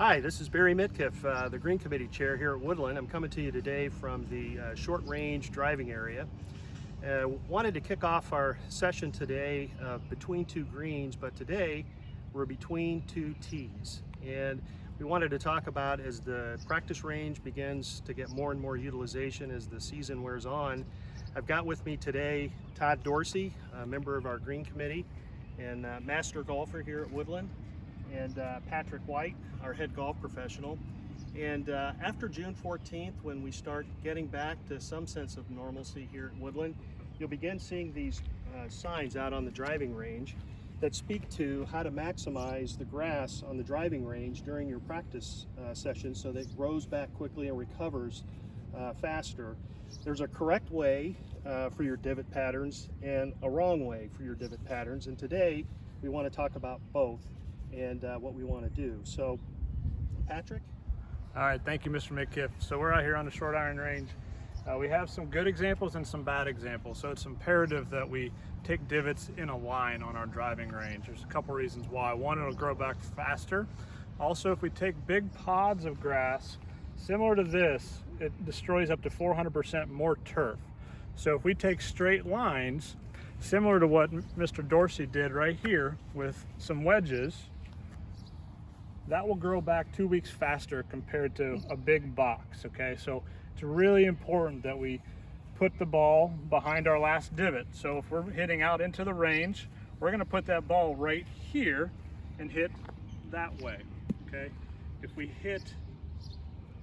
Hi, this is Barry Mitkiff, the Green Committee Chair here at Woodland. I'm coming to you today from the short range driving area. Wanted to kick off our session today between two greens, but today we're between two tees. And we wanted to talk about, as the practice range begins to get more and more utilization as the season wears on, I've got with me today Todd Dorsey, a member of our Green Committee and master golfer here at Woodland, and Patrick White, our head golf professional. And after June 14th, when we start getting back to some sense of normalcy here at Woodland, you'll begin seeing these signs out on the driving range that speak to how to maximize the grass on the driving range during your practice session so that it grows back quickly and recovers faster. There's a correct way for your divot patterns and a wrong way for your divot patterns, and today we want to talk about both and what we want to do. So, Patrick? All right, thank you, Mr. Mitkiff. So we're out here on the short iron range. We have some good examples and some bad examples. So it's imperative that we take divots in a line on our driving range. There's a couple reasons why. One, it'll grow back faster. Also, if we take big pods of grass, similar to this, it destroys up to 400% more turf. So if we take straight lines, similar to what Mr. Dorsey did right here with some wedges, that will grow back 2 weeks faster compared to a big box, okay? So it's really important that we put the ball behind our last divot. So if we're hitting out into the range, we're gonna put that ball right here and hit that way, okay? If we hit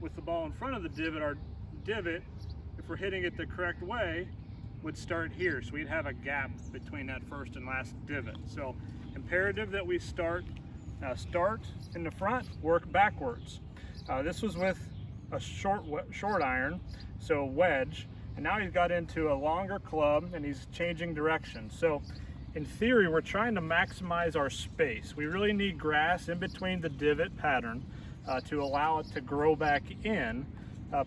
with the ball in front of the divot, our divot, if we're hitting it the correct way, would start here. So we'd have a gap between that first and last divot. So imperative that we start in the front, work backwards. This was with a short iron, so a wedge, and now he's got into a longer club and he's changing direction. So in theory, we're trying to maximize our space. We really need grass in between the divot pattern to allow it to grow back in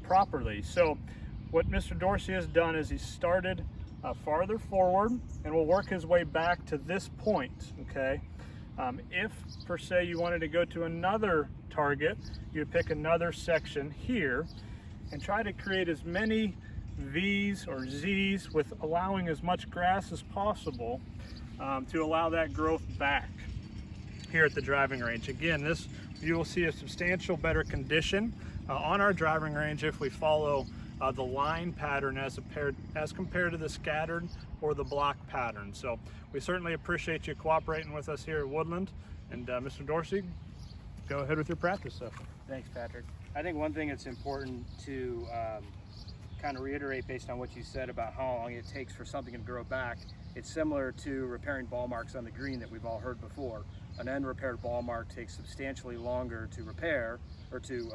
properly. So what Mr. Dorsey has done is he started farther forward and will work his way back to this point, okay? If, per se, you wanted to go to another target, you'd pick another section here and try to create as many V's or Z's with allowing as much grass as possible to allow that growth back here at the driving range. Again, you will see a substantial better condition on our driving range if we follow the line pattern as compared to the scattered or the block pattern. So we certainly appreciate you cooperating with us here at Woodland. And Mr. Dorsey, go ahead with your practice session. Thanks, Patrick. I think one thing that's important to kind of reiterate based on what you said about how long it takes for something to grow back, it's similar to repairing ball marks on the green that we've all heard before. An unrepaired ball mark takes substantially longer to repair or to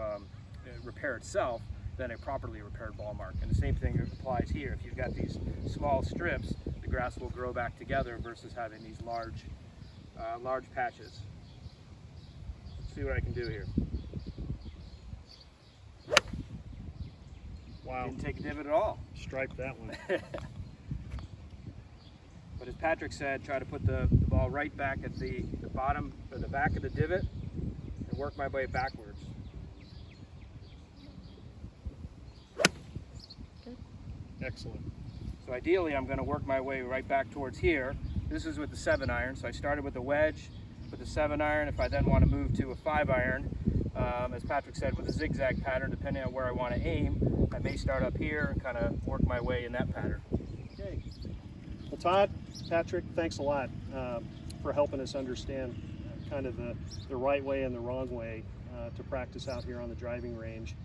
repair itself than a properly repaired ball mark. And the same thing applies here. If you've got these small strips, the grass will grow back together versus having these large patches. Let's see what I can do here. Wow. Didn't take a divot at all. Stripe that one. But as Patrick said, try to put the ball right back at the bottom or the back of the divot and work my way backwards. Excellent. So ideally, I'm going to work my way right back towards here. This is with the 7 iron, so I started with the wedge, with the 7 iron. If I then want to move to a 5 iron, as Patrick said, with a zigzag pattern, depending on where I want to aim, I may start up here and kind of work my way in that pattern. Okay. Well, Todd, Patrick, thanks a lot for helping us understand kind of the right way and the wrong way to practice out here on the driving range.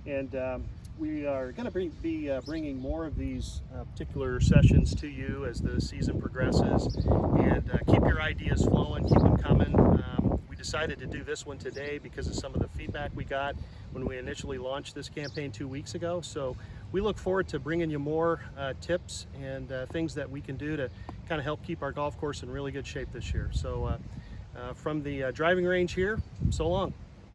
And we are going to be bringing more of these particular sessions to you as the season progresses. And keep your ideas flowing, keep them coming. We decided to do this one today because of some of the feedback we got when we initially launched this campaign 2 weeks ago. So we look forward to bringing you more tips and things that we can do to kind of help keep our golf course in really good shape this year. So from the driving range here, so long.